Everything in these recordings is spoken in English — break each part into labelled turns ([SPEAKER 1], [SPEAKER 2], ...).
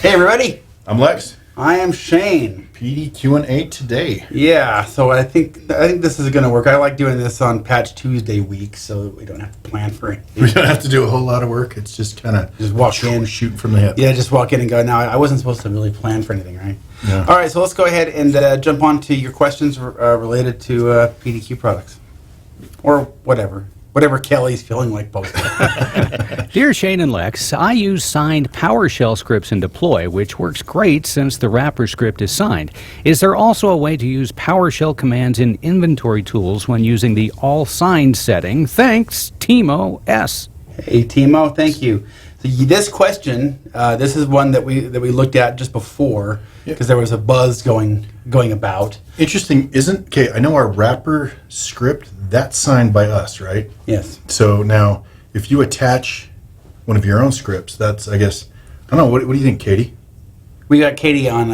[SPEAKER 1] Hey everybody,
[SPEAKER 2] I'm Lex.
[SPEAKER 1] I am Shane.
[SPEAKER 2] PDQ A today.
[SPEAKER 1] Yeah, so I think this is going to work. I like doing this on Patch Tuesday week, so we don't have to plan for it.
[SPEAKER 2] We don't have to do a whole lot of work. It's just kind of
[SPEAKER 1] Just walk in,
[SPEAKER 2] shoot from the hip.
[SPEAKER 1] Yeah, just walk in and go. Now I wasn't supposed to really plan for anything, right?
[SPEAKER 2] Yeah.
[SPEAKER 1] All right, so let's go ahead and jump on to your questions related to PDQ products, or whatever Kelly's feeling like posting.
[SPEAKER 3] Dear Shane and Lex, I use signed PowerShell scripts in Deploy, which works great since the wrapper script is signed. Is there also a way to use PowerShell commands in inventory tools when using the AllSigned setting? Thanks, Timo S.
[SPEAKER 1] Hey Timo, thank you. So this question, this is one that we looked at just before because there was a buzz going about.
[SPEAKER 2] Interesting, isn't? Okay, I know our wrapper script, that's signed by us, right?
[SPEAKER 1] Yes.
[SPEAKER 2] So now, if you attach one of your own scripts, that's, I guess, I don't know, what do you think, Katie?
[SPEAKER 1] We got Katie on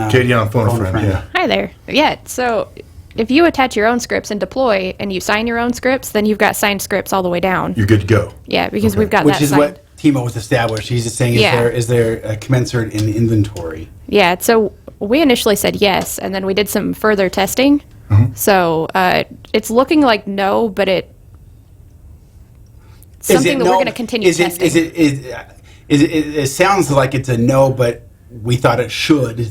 [SPEAKER 2] Phone a Friend, yeah.
[SPEAKER 4] Hi there. Yeah, so if you attach your own scripts in Deploy and you sign your own scripts, then you've got signed scripts all the way down.
[SPEAKER 2] You're good to go.
[SPEAKER 4] Yeah, because
[SPEAKER 2] Okay.
[SPEAKER 4] we've got
[SPEAKER 1] Which
[SPEAKER 4] that
[SPEAKER 1] is
[SPEAKER 4] signed.
[SPEAKER 1] what Timo was established. He's just saying,
[SPEAKER 4] Yeah.
[SPEAKER 1] is there a commensurate in inventory?
[SPEAKER 4] Yeah, so we initially said yes, and then we did some further testing. So it's looking like no, but it's something that we're going to continue testing.
[SPEAKER 1] It sounds like it's a no, but we thought it should.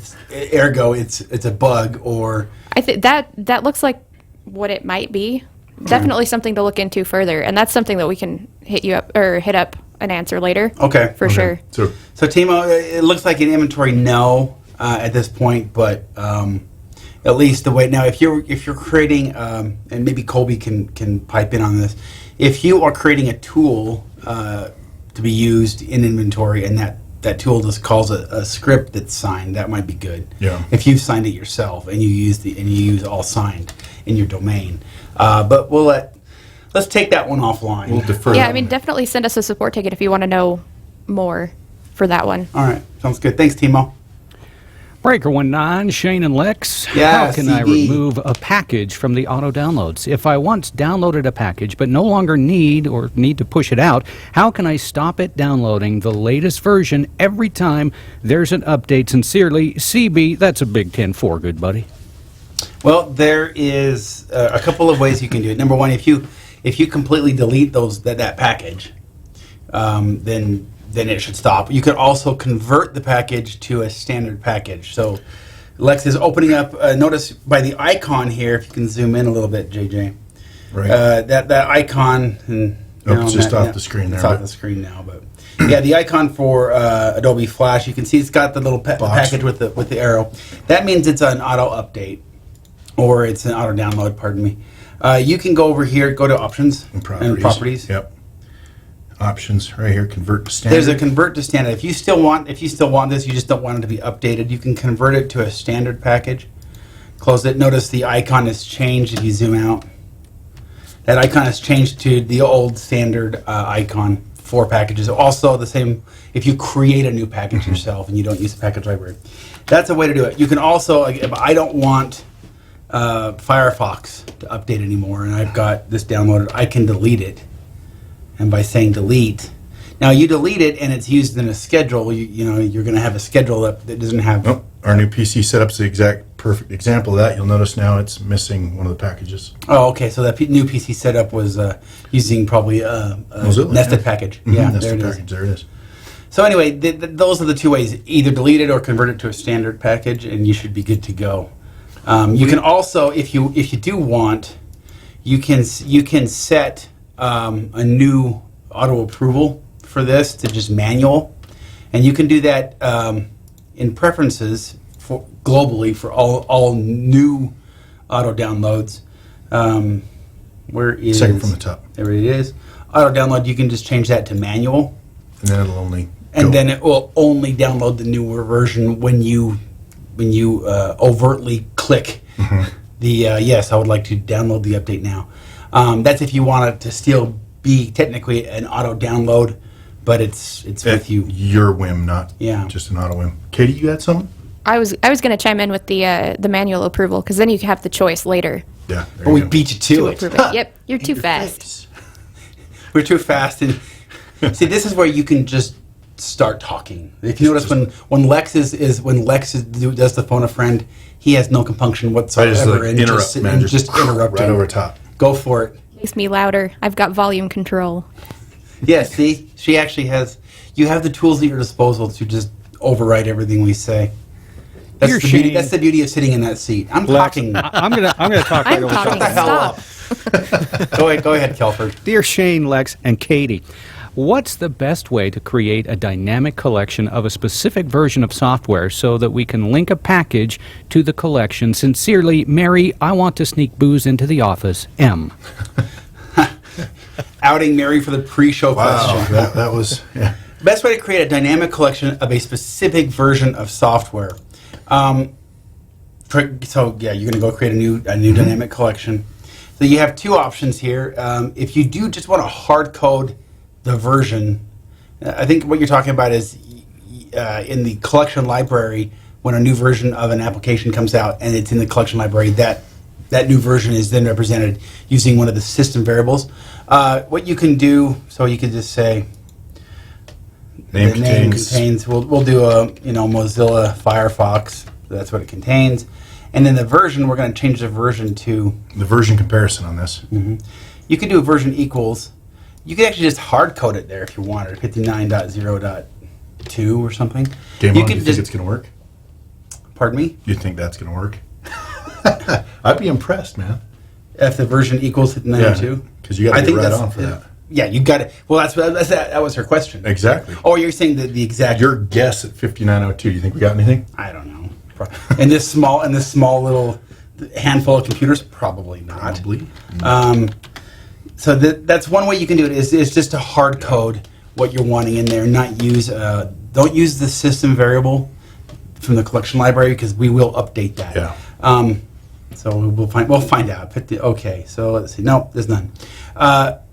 [SPEAKER 1] Ergo, it's a bug, or
[SPEAKER 4] I think that looks like what it might be. Definitely something to look into further, and that's something that we can hit up an answer later.
[SPEAKER 1] Okay.
[SPEAKER 4] For sure.
[SPEAKER 2] So
[SPEAKER 1] Timo, it looks like an inventory no at this point, but at least the way now, if you're creating, and maybe Colby can pipe in on this, if you are creating a tool to be used in inventory, and that tool just calls a script that's signed, that might be good.
[SPEAKER 2] Yeah.
[SPEAKER 1] If you've signed it yourself and you use AllSigned in your domain, but let's take that one offline.
[SPEAKER 2] we'll defer.
[SPEAKER 4] Yeah,
[SPEAKER 2] that
[SPEAKER 4] I mean,
[SPEAKER 2] one.
[SPEAKER 4] definitely send us a support ticket if you want to know more for that one.
[SPEAKER 1] All right, sounds good. Thanks, Timo.
[SPEAKER 3] Breaker 19, Shane and Lex.
[SPEAKER 1] Yeah,
[SPEAKER 3] How can I
[SPEAKER 1] CD.
[SPEAKER 3] remove a package from the auto downloads? If I once downloaded a package but no longer need to push it out, how can I stop it downloading the latest version every time there's an update? Sincerely, CB, that's a Big 10-4, good buddy.
[SPEAKER 1] Well, there is a couple of ways you can do it. Number one, if you completely delete that package, then it should stop. You could also convert the package to a standard package. So Lex is opening up. Notice by the icon here, if you can zoom in a little bit, JJ.
[SPEAKER 2] Right.
[SPEAKER 1] That icon. And,
[SPEAKER 2] it's just off the screen
[SPEAKER 1] It's
[SPEAKER 2] there,
[SPEAKER 1] off
[SPEAKER 2] but-
[SPEAKER 1] the screen now, but yeah, the icon for Adobe Flash. You can see it's got the little package with the arrow. That means it's an auto update, or it's an auto download. Pardon me. You can go over here, go to options
[SPEAKER 2] And properties. Yep. Options right here. Convert to standard.
[SPEAKER 1] There's a convert to standard. If you still want this, you just don't want it to be updated, you can convert it to a standard package. Close it. Notice the icon has changed if you zoom out. That icon has changed to the old standard icon for packages. Also the same if you create a new package yourself and you don't use the package library. That's a way to do it. You can also, if I don't want Firefox to update anymore and I've got this downloaded, I can delete it. And by saying delete, now you delete it and it's used in a schedule, you're going to have a schedule that doesn't have...
[SPEAKER 2] Nope. Our new PC setup's the exact perfect example of that. You'll notice now it's missing one of the packages.
[SPEAKER 1] Oh, okay, so that new PC setup was using probably a
[SPEAKER 2] Mozilla,
[SPEAKER 1] nested
[SPEAKER 2] yeah.
[SPEAKER 1] package.
[SPEAKER 2] Mhm,
[SPEAKER 1] Yeah,
[SPEAKER 2] nested
[SPEAKER 1] there it is.
[SPEAKER 2] package. There it is.
[SPEAKER 1] So anyway, those are the two ways. Either delete it or convert it to a standard package, and you should be good to go. You can also, if you do want, you can set a new auto approval for this to just manual, and you can do that in preferences for globally for all new auto downloads. Where is
[SPEAKER 2] Second from the top.
[SPEAKER 1] There it is. Auto download. You can just change that to manual.
[SPEAKER 2] And then it'll only
[SPEAKER 1] And then it will only download the newer version when you overtly click the yes, I would like to download the update now. That's if you want it to still be technically an auto download, but it's with you.
[SPEAKER 2] Your whim, not
[SPEAKER 1] Yeah.
[SPEAKER 2] just an auto whim. Katie, you had something?
[SPEAKER 4] I was going to chime in with the manual approval because then you have the choice later
[SPEAKER 2] Yeah. There
[SPEAKER 1] But
[SPEAKER 2] you
[SPEAKER 1] we
[SPEAKER 2] go.
[SPEAKER 1] beat you to it.
[SPEAKER 4] approve it. Yep, you're too fast.
[SPEAKER 1] We're too fast. And see, this is where you can just start talking. If you notice when Lex does the phone a friend, he has no compunction whatsoever.
[SPEAKER 2] Just
[SPEAKER 1] interrupt
[SPEAKER 2] right over top.
[SPEAKER 1] Go for it.
[SPEAKER 4] Makes me louder. I've got volume control.
[SPEAKER 1] Yeah, see, she actually has. You have the tools at your disposal to just override everything we say. That's the beauty. That's the beauty of sitting in that seat. I'm talking.
[SPEAKER 3] I'm gonna talk right
[SPEAKER 4] I'm
[SPEAKER 3] over
[SPEAKER 4] talking.
[SPEAKER 1] Shut the hell
[SPEAKER 4] Stop.
[SPEAKER 1] up. Go ahead, Kelford.
[SPEAKER 3] Dear Shane, Lex, and Katie, what's the best way to create a dynamic collection of a specific version of software so that we can link a package to the collection? Sincerely, Mary, I want to sneak booze into the office. M.
[SPEAKER 1] Outing Mary for the pre-show
[SPEAKER 2] Wow,
[SPEAKER 1] question.
[SPEAKER 2] that was, yeah.
[SPEAKER 1] Best way to create a dynamic collection of a specific version of software. So yeah, you're going to go create a new dynamic collection. So you have two options here. If you do just want to hard code the version, I think what you're talking about is in the collection library, when a new version of an application comes out and it's in the collection library, that new version is then represented using one of the system variables. What you can do, so you could just say
[SPEAKER 2] Name
[SPEAKER 1] the name
[SPEAKER 2] contains.
[SPEAKER 1] contains. We'll do a Mozilla Firefox. That's what it contains, and then the version we're going to change the version to.
[SPEAKER 2] The version comparison on this.
[SPEAKER 1] You can do a version equals. You can actually just hard code it there if you wanted, 59.0.2 or something.
[SPEAKER 2] Game
[SPEAKER 1] you
[SPEAKER 2] on,
[SPEAKER 1] can
[SPEAKER 2] you think it's going to work?
[SPEAKER 1] Pardon me?
[SPEAKER 2] You think that's going to work? I'd be impressed, man.
[SPEAKER 1] If the version equals 59.0.2?
[SPEAKER 2] Because you got to be right on for that.
[SPEAKER 1] Yeah, you got it. Well, that was her question.
[SPEAKER 2] Exactly.
[SPEAKER 1] Oh, you're saying that the exact.
[SPEAKER 2] Your guess at 5902. You think we got anything?
[SPEAKER 1] I don't know. In this small little handful of computers, probably not.
[SPEAKER 2] Probably.
[SPEAKER 1] So that's one way you can do it. Is just to hard code what you're wanting in there. Not use. Don't use the system variable from the collection library because we will update that.
[SPEAKER 2] Yeah.
[SPEAKER 1] So we'll find out. Okay. So let's see. No, there's none.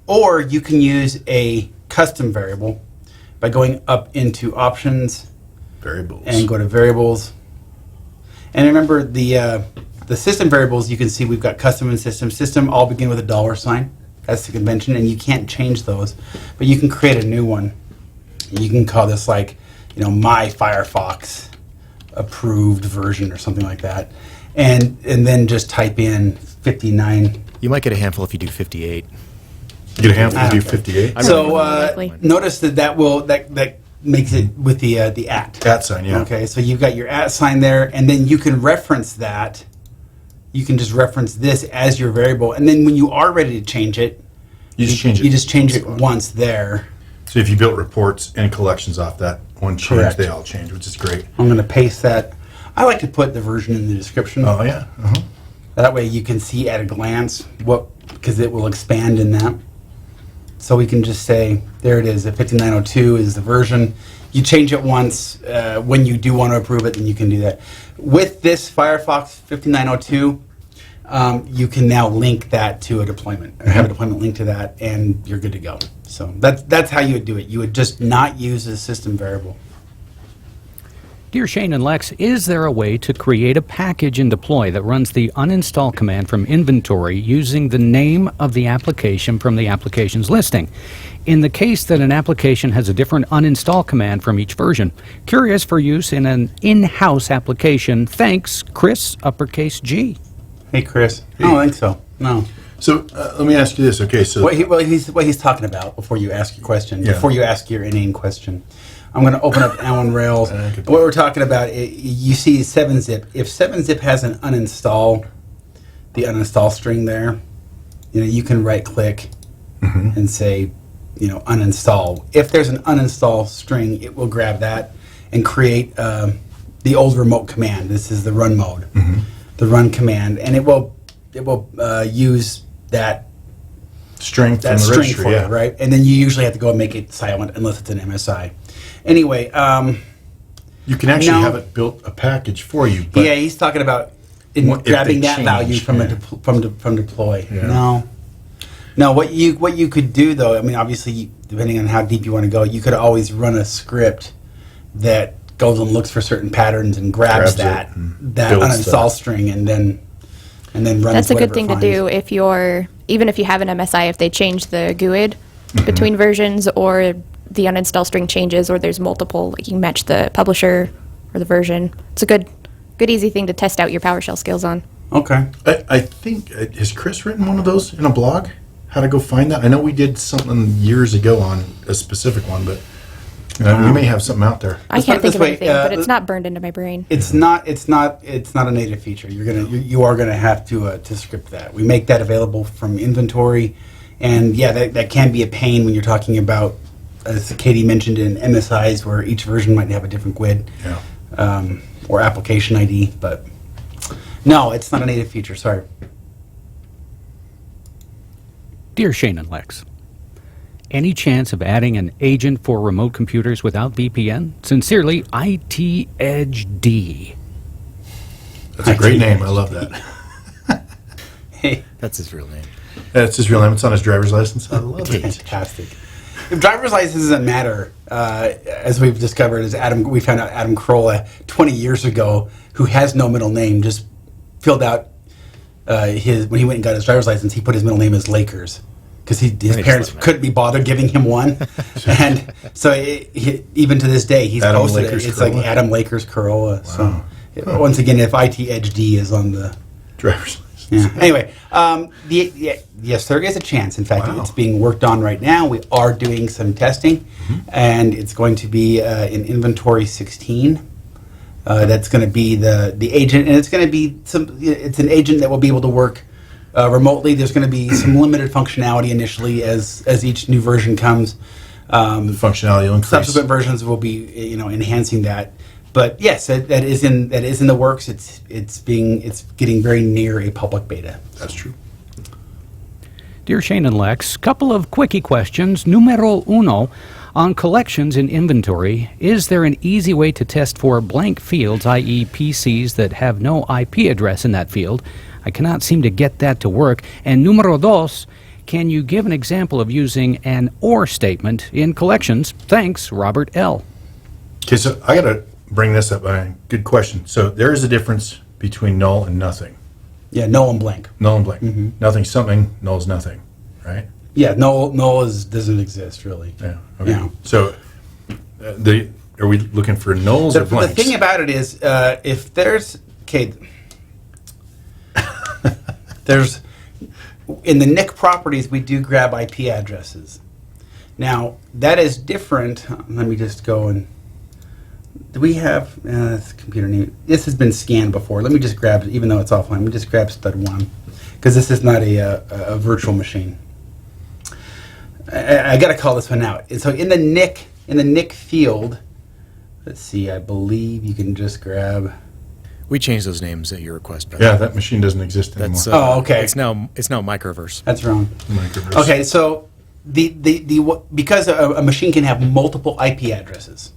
[SPEAKER 1] Or you can use a custom variable by going up into options
[SPEAKER 2] Variables.
[SPEAKER 1] and go to variables. And remember the system variables. You can see we've got custom and system. System all begin with a $sign. That's the convention, and you can't change those. But you can create a new one. You can call this my Firefox approved version or something like that, and then just type in 59.
[SPEAKER 5] You might get a handful if you do 58.
[SPEAKER 2] You get a handful to do 58?
[SPEAKER 1] So
[SPEAKER 4] Likely.
[SPEAKER 1] notice that makes it with the @
[SPEAKER 2] At sign, yeah.
[SPEAKER 1] Okay, so you've got your @ sign there, and then you can reference that. You can just reference this as your variable, and then when you are ready to change it,
[SPEAKER 2] You just change it.
[SPEAKER 1] You just change it
[SPEAKER 2] Spot.
[SPEAKER 1] once there.
[SPEAKER 2] So if you built reports and collections off that one change,
[SPEAKER 1] Correct.
[SPEAKER 2] they all change, which is great.
[SPEAKER 1] I'm going to paste that. I like to put the version in the description.
[SPEAKER 2] Oh, yeah. Uh-huh.
[SPEAKER 1] That way you can see at a glance because it will expand in that. So we can just say, there it is, the 5902 is the version. You change it once. When you do want to approve it, then you can do that. With this Firefox 5902, you can now link that to a deployment, or have a deployment link to that, and you're good to go. So that's how you would do it. You would just not use a system variable.
[SPEAKER 3] Dear Shane and Lex, is there a way to create a package in Deploy that runs the uninstall command from inventory using the name of the application from the application's listing? In the case that an application has a different uninstall command from each version, curious for use in an in-house application. Thanks, Chris, uppercase G.
[SPEAKER 1] Hey, Chris. I don't think so. No.
[SPEAKER 2] So let me ask you this. Okay, so
[SPEAKER 1] What he's talking about before you ask your question,
[SPEAKER 2] Yeah.
[SPEAKER 1] before you ask your inane question. I'm going to open up Allen Rails.
[SPEAKER 2] Okay.
[SPEAKER 1] What we're talking about, you see 7-zip. If 7-zip has an uninstall, the uninstall string there, you can right click and say, uninstall. If there's an uninstall string, it will grab that and create the old remote command. This is the run mode, the run command, and it will use that
[SPEAKER 2] string from the
[SPEAKER 1] string
[SPEAKER 2] registry,
[SPEAKER 1] for
[SPEAKER 2] yeah.
[SPEAKER 1] it, right? And then you usually have to go and make it silent unless it's an MSI. Anyway,
[SPEAKER 2] You can actually
[SPEAKER 1] No.
[SPEAKER 2] have it built a package for you. But
[SPEAKER 1] yeah, he's talking about
[SPEAKER 2] What if
[SPEAKER 1] grabbing
[SPEAKER 2] they
[SPEAKER 1] that
[SPEAKER 2] change,
[SPEAKER 1] value from
[SPEAKER 2] yeah.
[SPEAKER 1] from deploy.
[SPEAKER 2] Yeah.
[SPEAKER 1] No. What you could do though, I mean, obviously, depending on how deep you want to go, you could always run a script that goes and looks for certain patterns and grabs
[SPEAKER 2] Grabs it
[SPEAKER 1] that
[SPEAKER 2] and
[SPEAKER 1] that
[SPEAKER 2] builds
[SPEAKER 1] uninstall
[SPEAKER 2] that.
[SPEAKER 1] string and then runs.
[SPEAKER 4] That's a good
[SPEAKER 1] whatever
[SPEAKER 4] thing
[SPEAKER 1] it
[SPEAKER 4] to
[SPEAKER 1] finds.
[SPEAKER 4] do if even if you have an MSI, if they change the GUID between versions or the uninstall string changes or there's multiple, like you can match the publisher or the version. It's a good easy thing to test out your PowerShell skills on.
[SPEAKER 1] Okay.
[SPEAKER 2] I think, has Chris written one of those in a blog? How to go find that? I know we did something years ago on a specific one, but we may have something out there.
[SPEAKER 4] I
[SPEAKER 1] Let's
[SPEAKER 4] can't
[SPEAKER 1] put it
[SPEAKER 4] think of
[SPEAKER 1] this way,
[SPEAKER 4] anything, but it's not burned into my brain.
[SPEAKER 1] It's not a native feature. You are gonna have to script that. We make that available from inventory, and yeah, that can be a pain when you're talking about, as Katie mentioned, in MSIs where each version might have a different GUID or application ID. But no, it's not a native feature. Sorry.
[SPEAKER 3] Dear Shane and Lex, any chance of adding an agent for remote computers without VPN? Sincerely, IT Edge D.
[SPEAKER 2] That's a great name. I love that.
[SPEAKER 1] Hey,
[SPEAKER 5] That's his real name.
[SPEAKER 2] That's his real name. It's on his driver's license. I love it.
[SPEAKER 1] fantastic. If driver's license doesn't matter, as we've discovered, we found out Adam Carolla 20 years ago, who has no middle name, just filled out when he went and got his driver's license, he put his middle name as Lakers because his parents couldn't be bothered giving him one, and so even to this day he's
[SPEAKER 2] Adam
[SPEAKER 1] posted
[SPEAKER 2] Lakers
[SPEAKER 1] it. It's
[SPEAKER 2] Carolla?
[SPEAKER 1] like Adam Lakers Carolla.
[SPEAKER 2] Wow.
[SPEAKER 1] So once again, if IT Edge D is on the
[SPEAKER 2] Driver's license.
[SPEAKER 1] yeah. Anyway, yes, there is a chance. In fact,
[SPEAKER 2] Wow.
[SPEAKER 1] it's being worked on right now. We are doing some testing, and it's going to be in inventory 16. That's going to be the agent, and it's going to be it's an agent that will be able to work remotely. There's going to be some limited functionality initially as each new version comes.
[SPEAKER 2] The functionality will increase.
[SPEAKER 1] Subsequent versions will be enhancing that. But yes, that is in the works. It's getting very near a public beta.
[SPEAKER 2] That's true.
[SPEAKER 3] Dear Shane and Lex, couple of quickie questions. Numero uno, on collections in inventory, is there an easy way to test for blank fields, i.e. PCs that have no IP address in that field? I cannot seem to get that to work. And numero dos, can you give an example of using an OR statement in collections? Thanks, Robert L.
[SPEAKER 2] Okay, so I got to bring this up. Good question. So there is a difference between null and nothing.
[SPEAKER 1] Yeah, null and blank.
[SPEAKER 2] Null and blank. Nothing's something, null's nothing, right?
[SPEAKER 1] Yeah, null doesn't exist really.
[SPEAKER 2] Yeah. Okay.
[SPEAKER 1] Yeah.
[SPEAKER 2] So are we looking for nulls or
[SPEAKER 1] The
[SPEAKER 2] blanks?
[SPEAKER 1] thing about it is, if there's there's in the NIC properties, we do grab IP addresses. Now that is different. Let me just go and do we have this computer name? This has been scanned before. Let me just grab it, even though it's offline. Let me just grab stud one because this is not a virtual machine. I got to call this one out. So in the NIC field, let's see. I believe you can just grab.
[SPEAKER 5] We changed those names at your request.
[SPEAKER 2] Yeah, that machine doesn't exist anymore.
[SPEAKER 5] That's
[SPEAKER 1] Oh, okay.
[SPEAKER 5] It's now Microverse.
[SPEAKER 1] That's wrong.
[SPEAKER 2] Microverse.
[SPEAKER 1] Okay, so because a machine can have multiple IP addresses.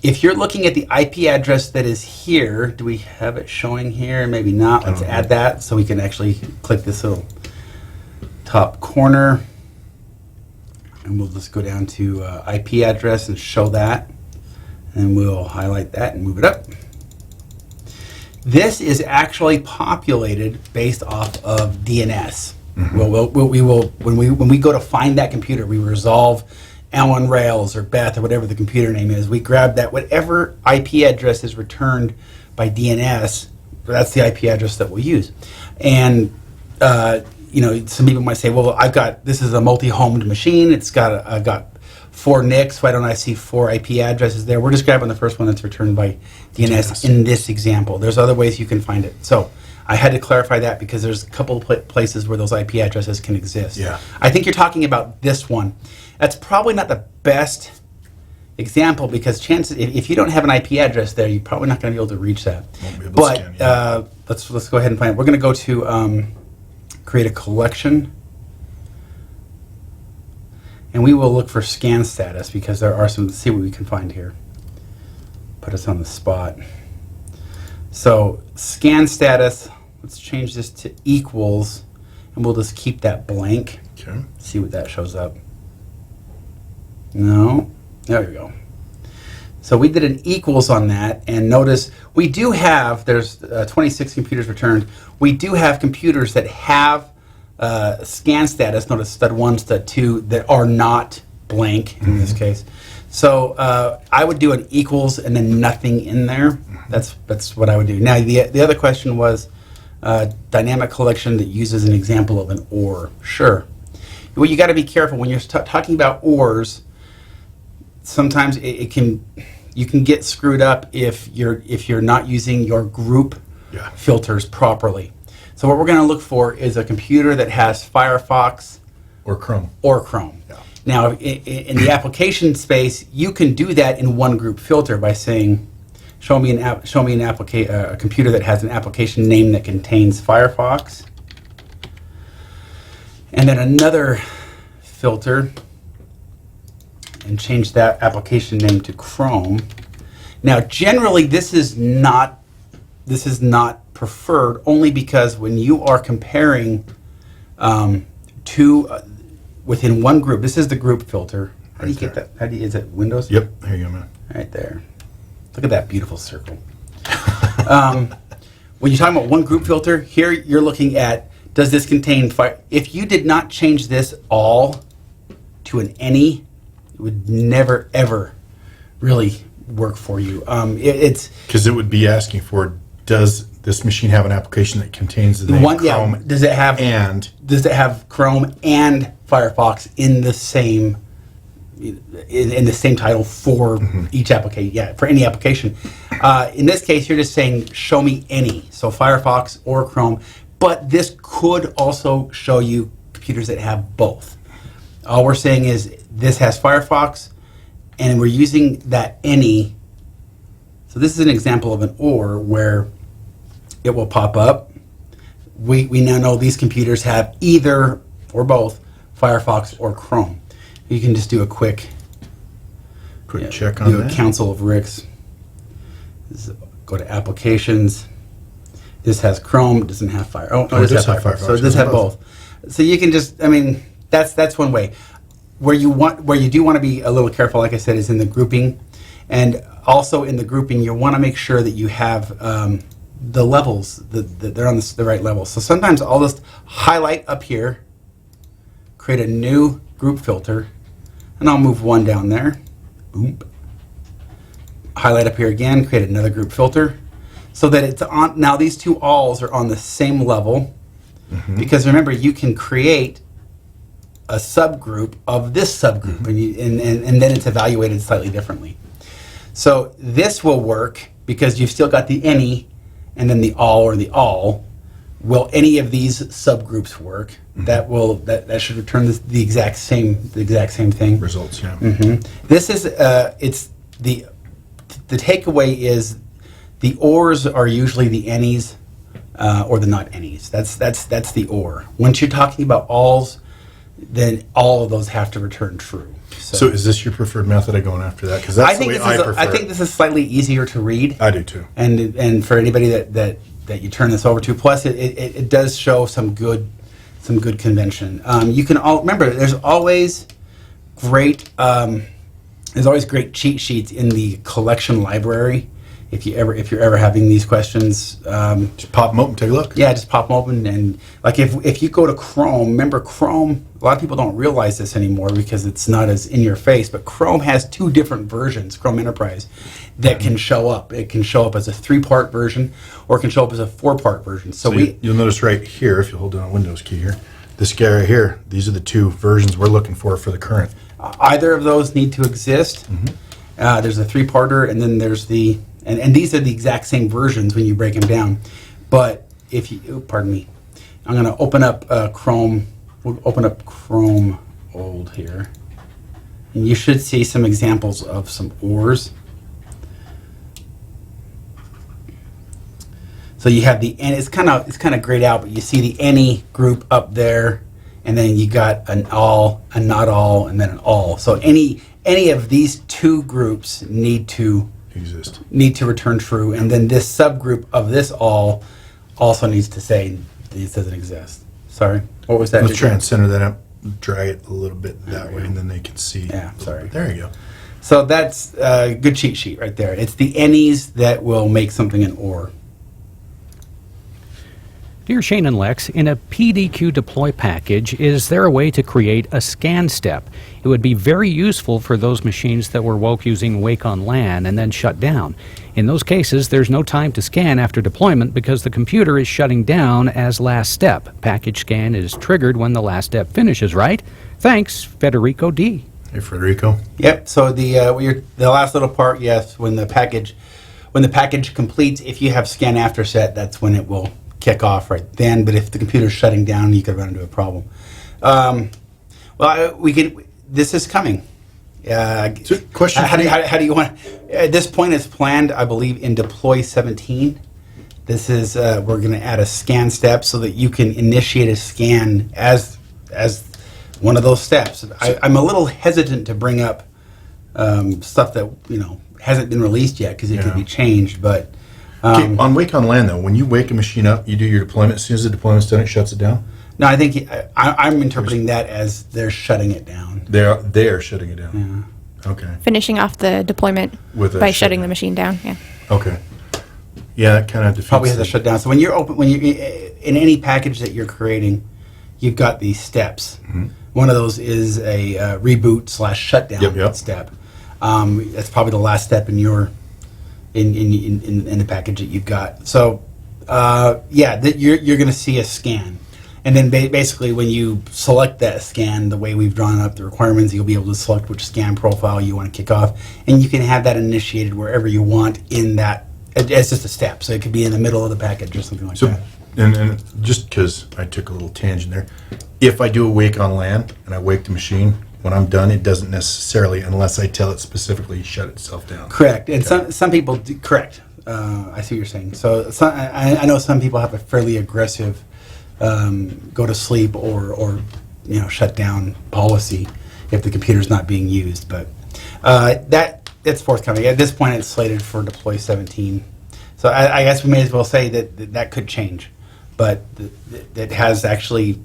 [SPEAKER 1] If you're looking at the IP address that is here, do we have it showing here? Maybe not. Let's add that so we can actually click this little top corner. And we'll just go down to IP address and show that. And we'll highlight that and move it up. This is actually populated based off of DNS. We will when we go to find that computer, we resolve Alan Rails or Beth or whatever the computer name is. We grab that whatever IP address is returned by DNS. That's the IP address that we'll use. And some people might say, well, this is a multi-homed machine. I've got 4 NICs. Why don't I see 4 IP addresses there? We're just grabbing the first one that's returned by DNS in this example. There's other ways you can find it. So I had to clarify that because there's a couple of places where those IP addresses can exist.
[SPEAKER 2] Yeah.
[SPEAKER 1] I think you're talking about this one. That's probably not the best example because chances, if you don't have an IP address there, you're probably not going to be able to reach that.
[SPEAKER 2] Won't be able to
[SPEAKER 1] But
[SPEAKER 2] scan, yeah.
[SPEAKER 1] let's go ahead and find it. We're going to go to create a collection. And we will look for scan status because there are some, let's see what we can find here. Put us on the spot. So scan status, let's change this to equals, and we'll just keep that blank.
[SPEAKER 2] Okay.
[SPEAKER 1] See what that shows up. No, there we go. So we did an equals on that, and notice we do have, there's 26 computers returned. We do have computers that have scan status, notice stud 1, stud 2, that are not blank in this case. So I would do an equals and then nothing in there. That's what I would do. Now the other question was dynamic collection that uses an example of an OR. Sure. Well, you got to be careful when you're talking about ORs. Sometimes you can get screwed up if you're not using your group filters properly. So what we're going to look for is a computer that has Firefox
[SPEAKER 2] Or Chrome.
[SPEAKER 1] Yeah. Now, in the application space, you can do that in one group filter by saying, show me a computer that has an application name that contains Firefox, and then another filter, and change that application name to Chrome. Now, generally, this is not preferred only because when you are comparing two within one group, this is the group filter. How do you get that? Is it Windows?
[SPEAKER 2] Yep, there you go, man.
[SPEAKER 1] Right there. Look at that beautiful circle. When you're talking about one group filter, here you're looking at, does this contain if you did not change this all to an any, it would never ever really work for you. It's
[SPEAKER 2] because it would be asking for, does this machine have an application that contains the name
[SPEAKER 1] one.
[SPEAKER 2] Chrome?
[SPEAKER 1] Yeah. Does it have Chrome and Firefox in the same in the same title for each application? Yeah, for any application. In this case, you're just saying show me any, so Firefox or Chrome. But this could also show you computers that have both. All we're saying is this has Firefox, and we're using that any. So this is an example of an OR where it will pop up. We now know these computers have either or both Firefox or Chrome. You can just do a quick
[SPEAKER 2] check on
[SPEAKER 1] do
[SPEAKER 2] that.
[SPEAKER 1] a council of Ricks. Go to applications. This has Chrome, doesn't have Fire. Oh, no,
[SPEAKER 2] it
[SPEAKER 1] it does
[SPEAKER 2] does
[SPEAKER 1] have
[SPEAKER 2] have
[SPEAKER 1] Firefox.
[SPEAKER 2] Firefox.
[SPEAKER 1] So it does
[SPEAKER 2] It has
[SPEAKER 1] have both. So you can just, that's one way. Where you do want to be a little careful, like I said, is in the grouping, and also in the grouping, you want to make sure that you have the levels that they're on the right level. So sometimes I'll just highlight up here, create a new group filter, and I'll move one down there. Boom. Highlight up here again, create another group filter, so that it's on. Now these two alls are on the same level, because remember, you can create a subgroup of this subgroup, and then it's evaluated slightly differently. So this will work because you've still got the any, and then the all or the all. Will any of these subgroups work? That should return the exact same thing.
[SPEAKER 2] Results, yeah.
[SPEAKER 1] This is it's the takeaway is the ORs are usually the any's or the not any's. That's the OR. Once you're talking about alls, then all of those have to return true.
[SPEAKER 2] So is this your preferred method of going after that? Because that's the way I prefer
[SPEAKER 1] I think this is slightly easier to read.
[SPEAKER 2] I do too.
[SPEAKER 1] And for anybody that you turn this over to, plus it does show some good convention. You can remember there's always great cheat sheets in the collection library. If you're ever having these questions,
[SPEAKER 2] Just pop them open, take a look.
[SPEAKER 1] yeah, just pop them open, and like if you go to Chrome, remember Chrome, a lot of people don't realize this anymore because it's not as in your face, but Chrome has two different versions, Chrome Enterprise, that can show up. It can show up as a 3-part version, or it can show up as a 4-part version. So
[SPEAKER 2] you'll notice right here, if you hold down a Windows key here, this guy right here, these are the two versions we're looking for the current.
[SPEAKER 1] Either of those need to exist. There's a 3-parter, and then there's the and these are the exact same versions when you break them down. But if you, pardon me, I'm going to open up Chrome. We'll open up Chrome old here, and you should see some examples of some ORs. So you have the and it's kind of grayed out, but you see the any group up there, and then you got an all, a not all, and then an all. So any of these two groups need to return true, and then this subgroup of this all also needs to say it doesn't exist. Sorry, what was that?
[SPEAKER 2] Let's try and center that up, drag it a little bit that way, and then they can see.
[SPEAKER 1] Yeah, sorry.
[SPEAKER 2] There you go.
[SPEAKER 1] So that's a good cheat sheet right there. It's the any's that will make something an OR.
[SPEAKER 3] Dear Shane and Lex, in a PDQ Deploy package, is there a way to create a scan step? It would be very useful for those machines that were woke using Wake on LAN and then shut down. In those cases, there's no time to scan after deployment because the computer is shutting down as last step. Package scan is triggered when the last step finishes, right? Thanks, Federico D.
[SPEAKER 2] Hey, Federico.
[SPEAKER 1] Yep. So the last little part, yes, when the package completes, if you have scan after set, that's when it will kick off right then. But if the computer's shutting down, you could run into a problem. This is coming.
[SPEAKER 2] So, question.
[SPEAKER 1] How do you want? At this point, it's planned, I believe, in Deploy 17. This is we're going to add a scan step so that you can initiate a scan as one of those steps. I'm a little hesitant to bring up stuff that hasn't been released yet because it could be changed. But
[SPEAKER 2] Okay, on Wake on LAN though, when you wake a machine up, you do your deployment. As soon as the deployment's done, it shuts it down.
[SPEAKER 1] no, I think I'm interpreting that as they're shutting it down.
[SPEAKER 2] They're shutting it down. Okay.
[SPEAKER 4] Finishing off the deployment
[SPEAKER 2] With a
[SPEAKER 4] by shutting
[SPEAKER 2] shutdown.
[SPEAKER 4] the machine down. Yeah.
[SPEAKER 2] Okay. Yeah, that kind of defeats
[SPEAKER 1] Probably has to
[SPEAKER 2] it.
[SPEAKER 1] shut down. So when you're in any package that you're creating, you've got these steps. One of those is a reboot/shutdown
[SPEAKER 2] Yep.
[SPEAKER 1] step. That's probably the last step in your in the package that you've got. So you're going to see a scan, and then basically when you select that scan, the way we've drawn up the requirements, you'll be able to select which scan profile you want to kick off, and you can have that initiated wherever you want in that. It's just a step, so it could be in the middle of the package or something like
[SPEAKER 2] So,
[SPEAKER 1] that.
[SPEAKER 2] and just because I took a little tangent there, if I do a wake on LAN and I wake the machine, when I'm done, it doesn't necessarily, unless I tell it specifically, shut itself down.
[SPEAKER 1] Correct, and some people do, correct. I see what you're saying. So I know some people have a fairly aggressive go to sleep or shut down policy if the computer's not being used. But that's forthcoming. At this point, it's slated for Deploy 17. So I guess we may as well say that could change, but that has actually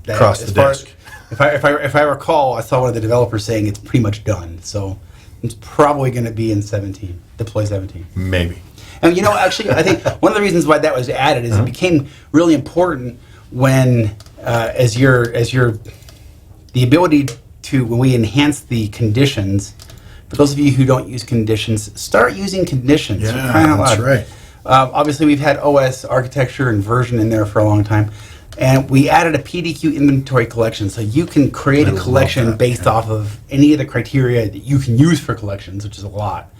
[SPEAKER 2] Across the desk.
[SPEAKER 1] If I recall, I saw one of the developers saying it's pretty much done. So it's probably going to be in 17, Deploy 17.
[SPEAKER 2] Maybe.
[SPEAKER 1] And actually, I think one of the reasons why that was added is it became really important when the ability to, when we enhance the conditions. For those of you who don't use conditions, start using conditions.
[SPEAKER 2] Yeah,
[SPEAKER 1] for crying out
[SPEAKER 2] that's
[SPEAKER 1] loud.
[SPEAKER 2] right.
[SPEAKER 1] Obviously, we've had OS architecture and version in there for a long time. And we added a PDQ inventory collection, so you can create
[SPEAKER 2] I
[SPEAKER 1] a
[SPEAKER 2] love
[SPEAKER 1] collection
[SPEAKER 2] that,
[SPEAKER 1] based off of any of the criteria that you can use for collections, which is a lot.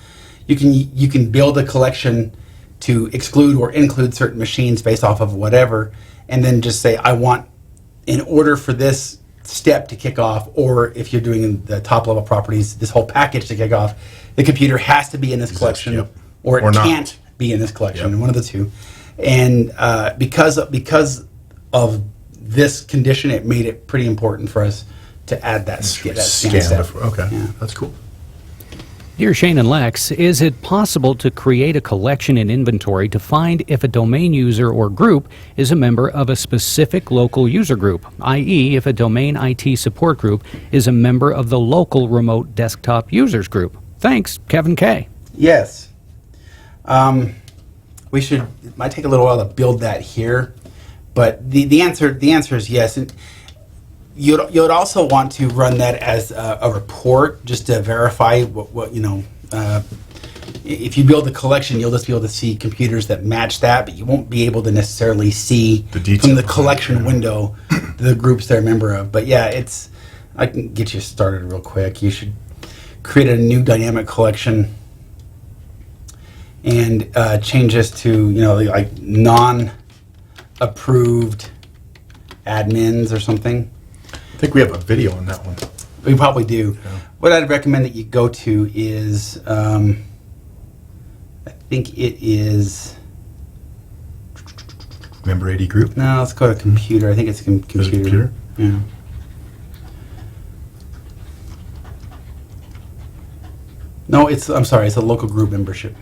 [SPEAKER 1] You can build a collection to exclude or include certain machines based off of whatever, and then just say, I want, in order for this step to kick off, or if you're doing the top level properties, this whole package to kick off, the computer has to be in this collection,
[SPEAKER 2] Yep.
[SPEAKER 1] or it
[SPEAKER 2] Or not.
[SPEAKER 1] can't be in this collection,
[SPEAKER 2] Yep.
[SPEAKER 1] one of the two. And because of this condition, it made it pretty important for us to add that scan step.
[SPEAKER 2] before. Okay,
[SPEAKER 1] Yeah.
[SPEAKER 2] that's cool.
[SPEAKER 3] Dear Shane and Lex, is it possible to create a collection in inventory to find if a domain user or group is a member of a specific local user group, i.e. if a domain IT support group is a member of the local remote desktop users group? Thanks, Kevin K.
[SPEAKER 1] Yes. We should. It might take a little while to build that here, but the answer is yes. And you'd also want to run that as a report just to verify what if you build a collection, you'll just be able to see computers that match that, but you won't be able to necessarily see
[SPEAKER 2] The detail
[SPEAKER 1] from the
[SPEAKER 2] behind it,
[SPEAKER 1] collection
[SPEAKER 2] yeah.
[SPEAKER 1] window the groups they're a member of. But yeah, I can get you started real quick. You should create a new dynamic collection and change this to like non-approved admins or something.
[SPEAKER 2] I think we have a video on that one.
[SPEAKER 1] We probably do.
[SPEAKER 2] Yeah.
[SPEAKER 1] What I'd recommend that you go to is, I think it is.
[SPEAKER 2] Member 80 group.
[SPEAKER 1] No, let's go to computer. I think it's computer.
[SPEAKER 2] Is it computer?
[SPEAKER 1] Yeah. No, I'm sorry. It's a local group membership.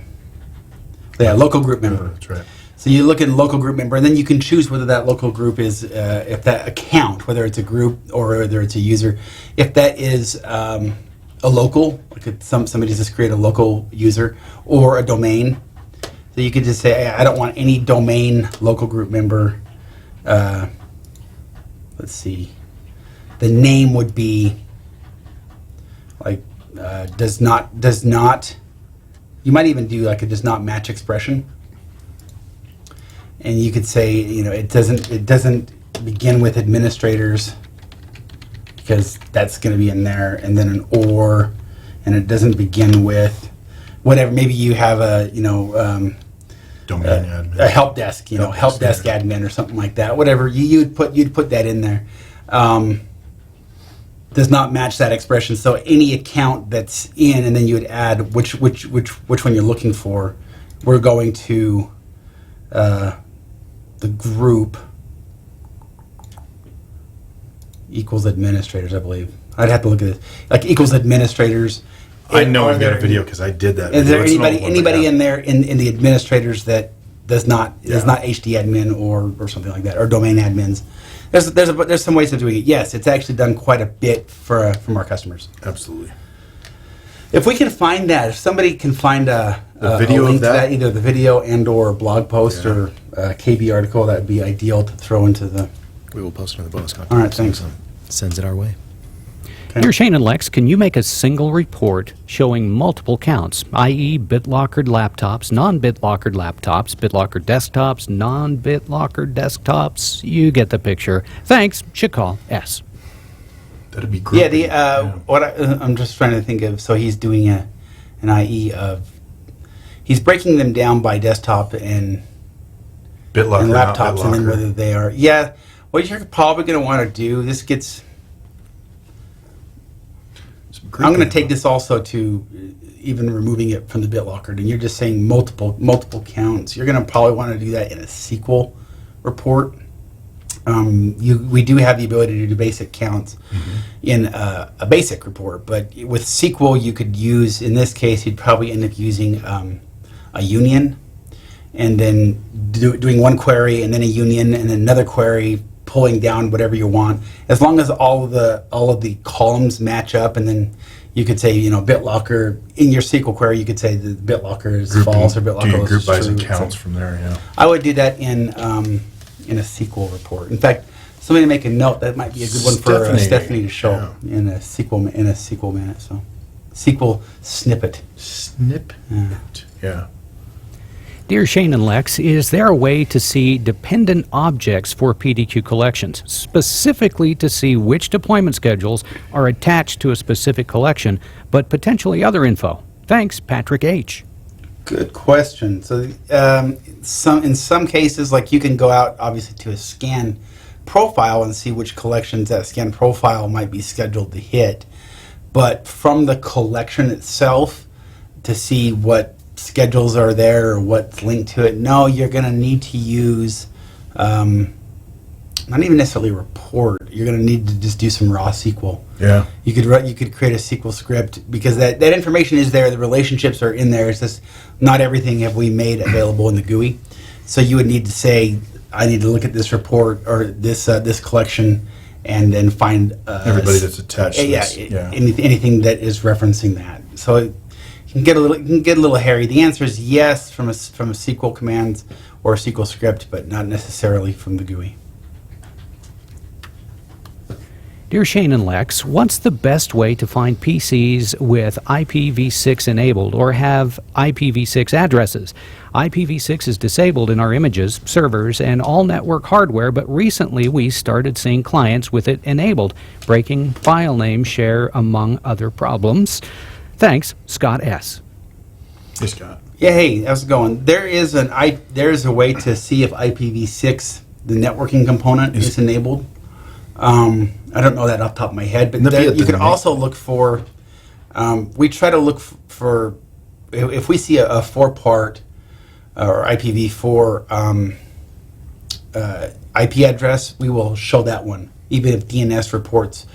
[SPEAKER 1] Yeah, local group member.
[SPEAKER 2] That's right.
[SPEAKER 1] So you look at local group member, and then you can choose whether that local group is, if that account, whether it's a group or whether it's a user, if that is a local, like somebody just create a local user, or a domain. So you could just say, I don't want any domain local group member. Let's see. The name would be like does not. You might even do like a does not match expression. And you could say, it doesn't begin with administrators, because that's going to be in there, and then an or, and it doesn't begin with whatever. Maybe you have a
[SPEAKER 2] Domain admin.
[SPEAKER 1] a help desk, help desk
[SPEAKER 2] there.
[SPEAKER 1] admin or something like that. Whatever you'd put that in there. Does not match that expression. So any account that's in, and then you would add which one you're looking for. We're going to the group equals administrators, I believe. I'd have to look at it. Like equals administrators.
[SPEAKER 2] I know
[SPEAKER 1] Are
[SPEAKER 2] I've got a
[SPEAKER 1] there-
[SPEAKER 2] video because I did that.
[SPEAKER 1] Is there
[SPEAKER 2] video. It's an old one, but
[SPEAKER 1] anybody
[SPEAKER 2] yeah.
[SPEAKER 1] in there in the administrators that is not
[SPEAKER 2] Yeah.
[SPEAKER 1] HD admin or something like that, or domain admins? There's some ways of doing it. Yes, it's actually done quite a bit from our customers.
[SPEAKER 2] Absolutely.
[SPEAKER 1] If we can find that, if somebody can find a
[SPEAKER 2] video of
[SPEAKER 1] link to
[SPEAKER 2] that?
[SPEAKER 1] either the video and or blog post
[SPEAKER 2] Yeah.
[SPEAKER 1] or a KB article, that would be ideal to throw into the.
[SPEAKER 5] We will post it in the bonus content.
[SPEAKER 1] All right, thanks.
[SPEAKER 5] Sends it our way.
[SPEAKER 3] Dear Shane and Lex, can you make a single report showing multiple counts, i.e. BitLockered laptops, non-BitLockered laptops, BitLocker desktops, non-BitLocker desktops? You get the picture. Thanks. Shikal S.
[SPEAKER 2] That'd be great.
[SPEAKER 1] Yeah, I'm just trying to think of. So he's doing an IE of. He's breaking them down by desktop and
[SPEAKER 2] BitLocker,
[SPEAKER 1] and
[SPEAKER 2] not
[SPEAKER 1] laptops, and then
[SPEAKER 2] BitLocker.
[SPEAKER 1] whether they are. Yeah, what you're probably going to want to do. This gets.
[SPEAKER 2] Some great
[SPEAKER 1] I'm going to
[SPEAKER 2] info.
[SPEAKER 1] take this also to even removing it from the BitLocker, and you're just saying multiple counts. You're going to probably want to do that in a SQL report. We do have the ability to do basic counts in a basic report, but with SQL you could use, in this case, you'd probably end up using a union, and then doing one query and then a union and then another query, pulling down whatever you want, as long as all of the columns match up. And then you could say, BitLocker in your SQL query, you could say the BitLocker is
[SPEAKER 2] Grouping.
[SPEAKER 1] false or
[SPEAKER 2] Do
[SPEAKER 1] BitLocker
[SPEAKER 2] your
[SPEAKER 1] is
[SPEAKER 2] group buys
[SPEAKER 1] true.
[SPEAKER 2] and counts from there, yeah.
[SPEAKER 1] I would do that in a SQL report. In fact, somebody make a note. That might be a good one for Stephanie to show in a SQL minute. So, SQL snippet.
[SPEAKER 2] Snip. Yeah.
[SPEAKER 3] Dear Shane and Lex, is there a way to see dependent objects for PDQ collections, specifically to see which deployment schedules are attached to a specific collection, but potentially other info? Thanks, Patrick H.
[SPEAKER 1] Good question. So, in some cases, like you can go out obviously to a scan profile and see which collections that scan profile might be scheduled to hit. But from the collection itself, to see what schedules are there or what's linked to it, no, you're going to need to use not even necessarily a report. You're going to need to just do some raw SQL.
[SPEAKER 2] Yeah.
[SPEAKER 1] You could create a SQL script, because that information is there. The relationships are in there. It's just not everything have we made available in the GUI. So you would need to say, I need to look at this report or this collection, and then find
[SPEAKER 2] Everybody that's attached to this. Yeah.
[SPEAKER 1] anything that is referencing that. So it can get a little hairy. The answer is yes from a SQL commands or a SQL script, but not necessarily from the GUI.
[SPEAKER 3] Dear Shane and Lex, what's the best way to find PCs with IPv6 enabled or have IPv6 addresses? IPv6 is disabled in our images, servers, and all network hardware, but recently we started seeing clients with it enabled, breaking file name share among other problems. Thanks, Scott S.
[SPEAKER 2] Hey, Scott.
[SPEAKER 1] Yeah, hey, how's it going? There is a way to see if IPv6, the networking component, is enabled. I don't know that off the top of my head, but you could also look for. We try to look for if we see a 4-part or IPv4 IP address, we will show that one, even if DNS reports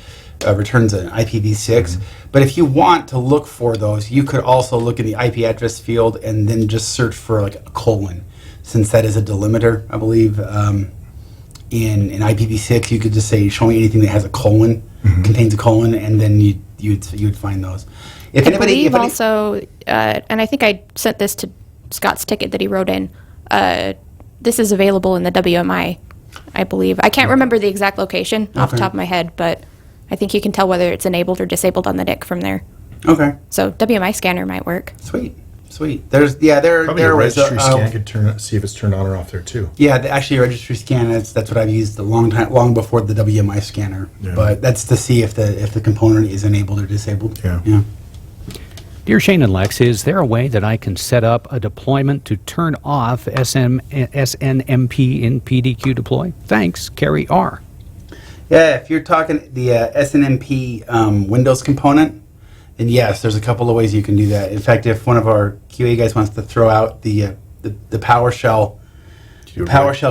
[SPEAKER 1] returns an IPv6. But if you want to look for those, you could also look in the IP address field and then just search for like a colon, since that is a delimiter, I believe. In IPv6, you could just say, show me anything that has a colon, contains a colon, and then you'd find those. If
[SPEAKER 4] I believe also, and I think I sent this to Scott's ticket that he wrote in. This is available in the WMI, I believe. I can't remember the exact location off the top of my head, but I think you can tell whether it's enabled or disabled on the NIC from there.
[SPEAKER 1] Okay.
[SPEAKER 4] So WMI scanner might work.
[SPEAKER 1] Sweet. There
[SPEAKER 2] Probably
[SPEAKER 1] there
[SPEAKER 2] a
[SPEAKER 1] was
[SPEAKER 2] registry scan could see if it's turned on or off there too.
[SPEAKER 1] actually a registry scan. That's what I've used long before the WMI scanner.
[SPEAKER 2] Yeah.
[SPEAKER 1] But that's to see if the component is enabled or disabled.
[SPEAKER 2] Yeah.
[SPEAKER 3] Dear Shane and Lex, is there a way that I can set up a deployment to turn off SNMP in PDQ Deploy? Thanks, Carrie R.
[SPEAKER 1] Yeah, if you're talking the SNMP Windows component, then yes, there's a couple of ways you can do that. In fact, if one of our QA guys wants to throw out the PowerShell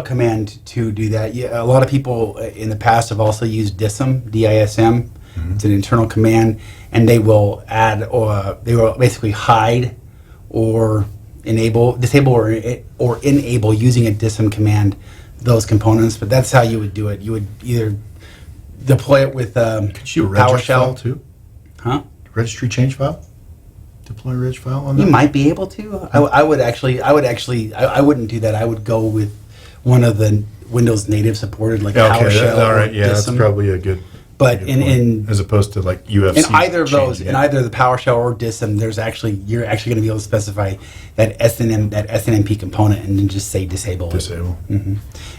[SPEAKER 1] command to do that, a lot of people in the past have also used DISM, D-I-S-M. It's an internal command, and they will add or they will basically hide or disable or enable using a DISM command those components. But that's how you would do it. You would either deploy it with
[SPEAKER 2] Could you registry file
[SPEAKER 1] PowerShell,
[SPEAKER 2] too?
[SPEAKER 1] huh?
[SPEAKER 2] Registry change file? Deploy reg file on that?
[SPEAKER 1] You might be able to. I wouldn't do that. I would go with one of the Windows native supported, like PowerShell.
[SPEAKER 2] All right. Yeah, that's
[SPEAKER 1] DISM.
[SPEAKER 2] probably a good.
[SPEAKER 1] But
[SPEAKER 2] good
[SPEAKER 1] in
[SPEAKER 2] point. As opposed to like UFC.
[SPEAKER 1] in either of those,
[SPEAKER 2] changing
[SPEAKER 1] in
[SPEAKER 2] it.
[SPEAKER 1] either the PowerShell or DISM, you're actually going to be able to specify that SNMP component and then just say disable it.
[SPEAKER 2] Disable.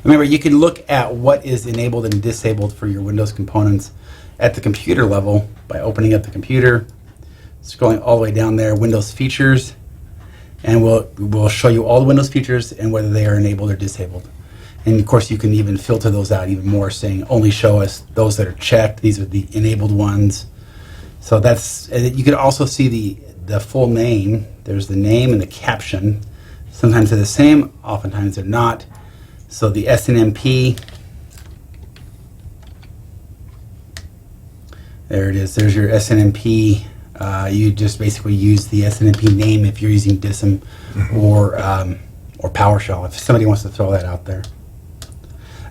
[SPEAKER 1] Remember, you can look at what is enabled and disabled for your Windows components at the computer level by opening up the computer, scrolling all the way down there, Windows features, and we'll show you all the Windows features and whether they are enabled or disabled. And of course, you can even filter those out even more, saying only show us those that are checked. These are the enabled ones. So you can also see the full name. There's the name and the caption. Sometimes they're the same, oftentimes they're not. So the SNMP, there it is. There's your SNMP. You just basically use the SNMP name if you're using DISM or PowerShell, if somebody wants to throw that out there.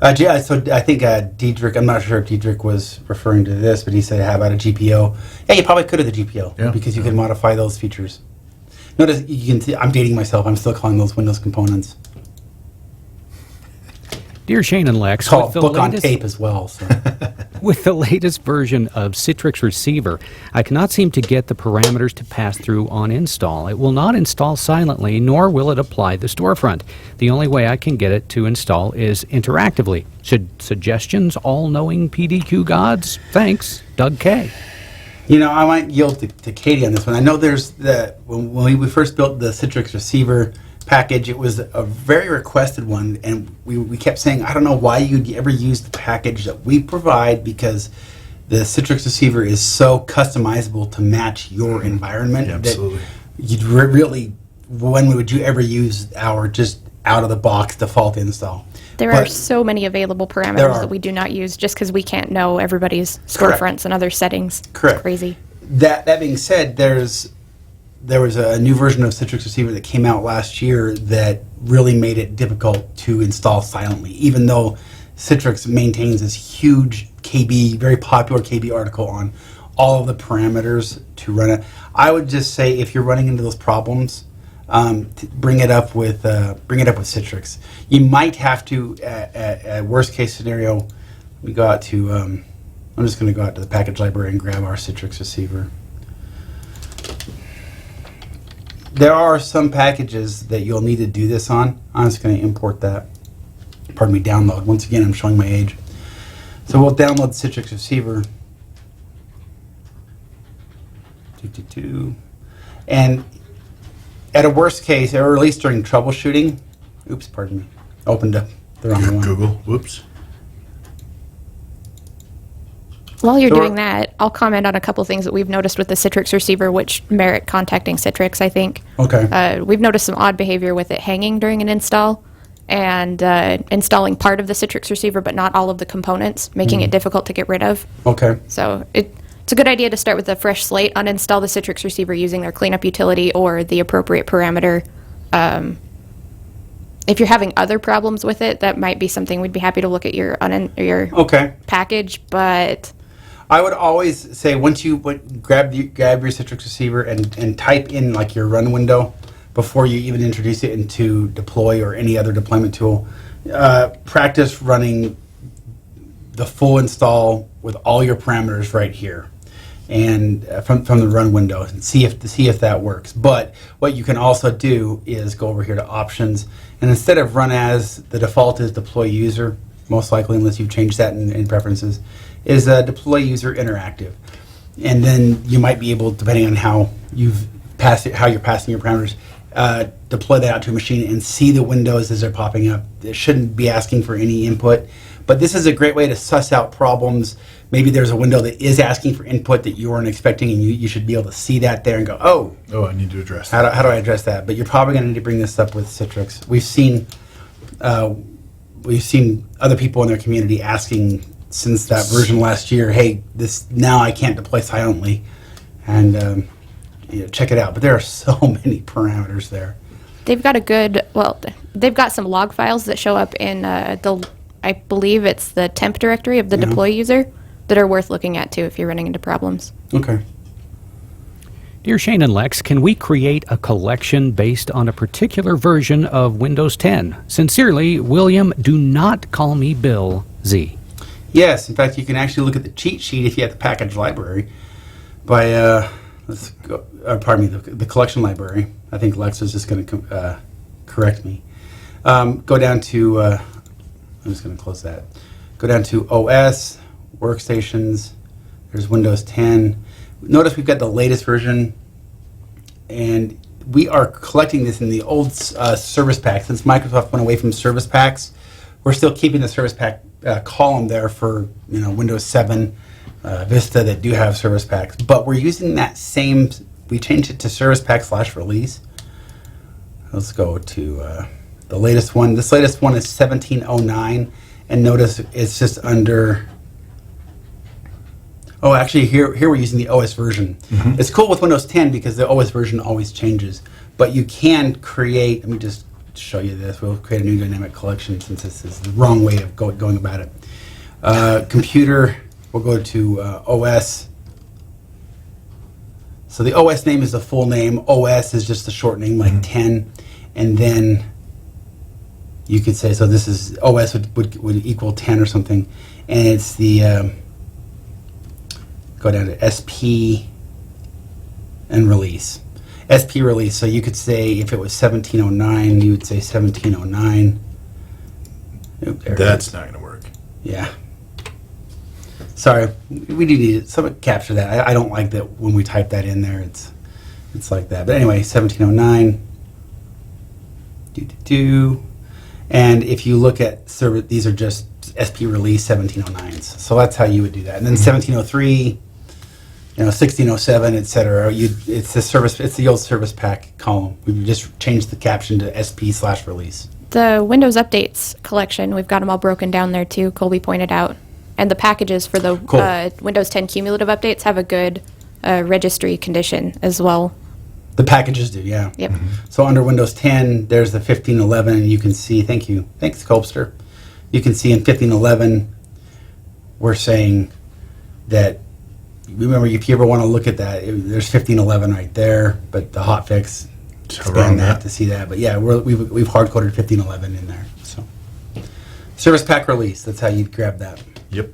[SPEAKER 1] So I think Diedrich, I'm not sure if Diedrich was referring to this, but he said, how about a GPO? Yeah, you probably could have the GPO because you can modify those features. Notice, you can see, I'm dating myself. I'm still calling those Windows components.
[SPEAKER 3] Dear Shane and Lex,
[SPEAKER 1] It's called
[SPEAKER 3] with the
[SPEAKER 1] book on
[SPEAKER 3] latest-
[SPEAKER 1] tape as well. So.
[SPEAKER 3] With the latest version of Citrix Receiver, I cannot seem to get the parameters to pass through on install. It will not install silently, nor will it apply the storefront. The only way I can get it to install is interactively. Suggestions, all-knowing PDQ gods? Thanks, Doug K.
[SPEAKER 1] I might yield to Katie on this one. I know there's when we first built the Citrix Receiver package, it was a very requested one, and we kept saying, I don't know why you'd ever use the package that we provide, because the Citrix Receiver is so customizable to match your environment.
[SPEAKER 2] Yeah, absolutely.
[SPEAKER 1] That you'd really, when would you ever use our just out of the box default install?
[SPEAKER 4] There are so many available parameters that we do not use just because we can't know everybody's storefronts and other settings.
[SPEAKER 1] Correct.
[SPEAKER 4] It's crazy.
[SPEAKER 1] That being said, there was a new version of Citrix Receiver that came out last year that really made it difficult to install silently, even though Citrix maintains this huge KB, very popular KB article on all of the parameters to run it. I would just say, if you're running into those problems, bring it up with Citrix. You might have to, at worst case scenario, we go out to. I'm just going to go out to the package library and grab our Citrix Receiver. There are some packages that you'll need to do this on. I'm just going to import that. Pardon me, download. Once again, I'm showing my age. So we'll download Citrix Receiver. And at a worst case, or at least during troubleshooting, oops, pardon me, opened up the wrong one.
[SPEAKER 2] Google. Whoops.
[SPEAKER 4] While you're doing that, I'll comment on a couple things that we've noticed with the Citrix Receiver, which merit contacting Citrix, I think.
[SPEAKER 1] Okay.
[SPEAKER 4] We've noticed some odd behavior with it hanging during an install and installing part of the Citrix Receiver, but not all of the components, making it difficult to get rid of.
[SPEAKER 1] Okay.
[SPEAKER 4] So it's a good idea to start with a fresh slate, uninstall the Citrix Receiver using their cleanup utility or the appropriate parameter. If you're having other problems with it, that might be something we'd be happy to look at your
[SPEAKER 1] Okay.
[SPEAKER 4] package, but
[SPEAKER 1] I would always say, once you grab your Citrix Receiver and type in like your run window, before you even introduce it into Deploy or any other deployment tool. Practice running the full install with all your parameters right here, and from the run window, and see if that works. But what you can also do is go over here to options, and instead of run as, the default is deploy user, most likely, unless you've changed that in preferences, is deploy user interactive. And then you might be able, depending on how you've passed it, how you're passing your parameters, deploy that out to a machine and see the windows as they're popping up. It shouldn't be asking for any input, but this is a great way to suss out problems. Maybe there's a window that is asking for input that you weren't expecting, and you should be able to see that there and go, oh,
[SPEAKER 2] I need to address that.
[SPEAKER 1] how do I address that? But you're probably going to need to bring this up with Citrix. We've seen other people in their community asking since that version last year, hey, this now I can't deploy silently, and check it out. But there are so many parameters there.
[SPEAKER 4] They've got they've got some log files that show up in I believe it's the temp directory of the deploy user that are worth looking at too if you're running into problems.
[SPEAKER 1] Okay.
[SPEAKER 3] Dear Shane and Lex, can we create a collection based on a particular version of Windows 10? Sincerely, William, do not call me Bill Z.
[SPEAKER 1] Yes, in fact, you can actually look at the cheat sheet if you have the package library by, let's go, pardon me, the collection library. I think Lex is just going to correct me. Go down to, I'm just going to close that. Go down to OS, workstations, there's Windows 10. Notice we've got the latest version, and we are collecting this in the old service pack. Since Microsoft went away from service packs, we're still keeping the service pack column there for Windows 7, Vista that do have service packs. But we're using that same. We changed it to service pack /release. Let's go to the latest one. This latest one is 1709, and notice it's just under. Oh, actually, here we're using the OS version. Mm-hmm. It's cool with Windows 10 because the OS version always changes. But you can create, let me just show you this. We'll create a new dynamic collection since this is the wrong way of going about it. Computer, we'll go to OS. So the OS name is the full name. OS is just the short name, like 10. And then you could say, so this is OS would equal 10 or something. And it's the... go down to SP and release. SP release, so you could say if it was 1709, you would say 1709. Oop,
[SPEAKER 2] That's not going to work.
[SPEAKER 1] Yeah. Sorry, we do need it. Someone capture that. I don't like that when we type that in there. It's like that. But anyway, 1709. And if you look at server, these are just SP release 1709s. So that's how you would do that. And then 1703. 1607, etc. It's the service. It's the old service pack column. We just changed the caption to SP/release.
[SPEAKER 4] The Windows Updates collection, we've got them all broken down there too. Colby pointed out, and the packages for the Windows 10 cumulative updates have a good registry condition as well.
[SPEAKER 1] The packages do, yeah.
[SPEAKER 4] Yep.
[SPEAKER 1] Mm-hmm. So under Windows 10, there's the 1511, and you can see. Thanks, Copster. You can see in 1511, we're saying that. Remember, if you ever want to look at that, there's 1511 right there, but the hotfix expand that to see that. But yeah, we've hard-coded 1511 in there. So service pack release, that's how you grab that.
[SPEAKER 2] Yep.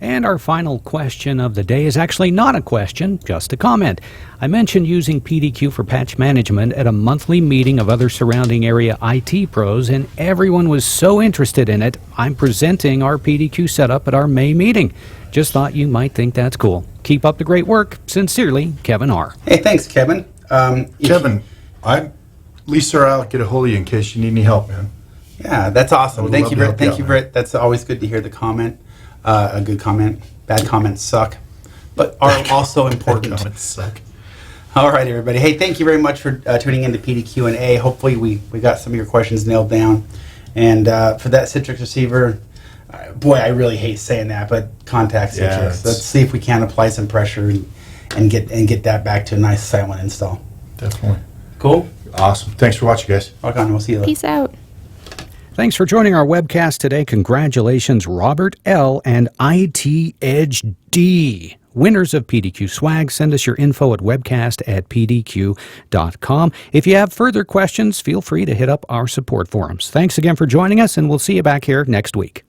[SPEAKER 3] And our final question of the day is actually not a question, just a comment. I mentioned using PDQ for patch management at a monthly meeting of other surrounding area IT pros, and everyone was so interested in it, I'm presenting our PDQ setup at our May meeting. Just thought you might think that's cool. Keep up the great work. Sincerely, Kevin R.
[SPEAKER 1] Hey, thanks, Kevin.
[SPEAKER 2] Kevin, Lisa or I'll get a hold of you in case you need any help, man.
[SPEAKER 1] Yeah, that's awesome. Thank you, Britt.
[SPEAKER 2] Thank you,
[SPEAKER 1] Britt. That's always good to hear the comment. A good comment. Bad comments suck, but are also important.
[SPEAKER 2] Bad comments suck.
[SPEAKER 1] All right, everybody. Hey, thank you very much for tuning in to PDQ A. Hopefully, we got some of your questions nailed down. And for that Citrix receiver, boy, I really hate saying that, but contact Citrix.
[SPEAKER 2] Yeah,
[SPEAKER 1] Let's see if we can apply some pressure and get that back to a nice silent install.
[SPEAKER 2] Definitely.
[SPEAKER 1] Cool.
[SPEAKER 2] Awesome. Thanks for watching, guys.
[SPEAKER 1] Rock on. We'll see you later.
[SPEAKER 4] Peace out.
[SPEAKER 3] Thanks for joining our webcast today. Congratulations, Robert L. and IT Edge D. Winners of PDQ swag. Send us your info at webcast@pdq.com. If you have further questions, feel free to hit up our support forums. Thanks again for joining us, and we'll see you back here next week.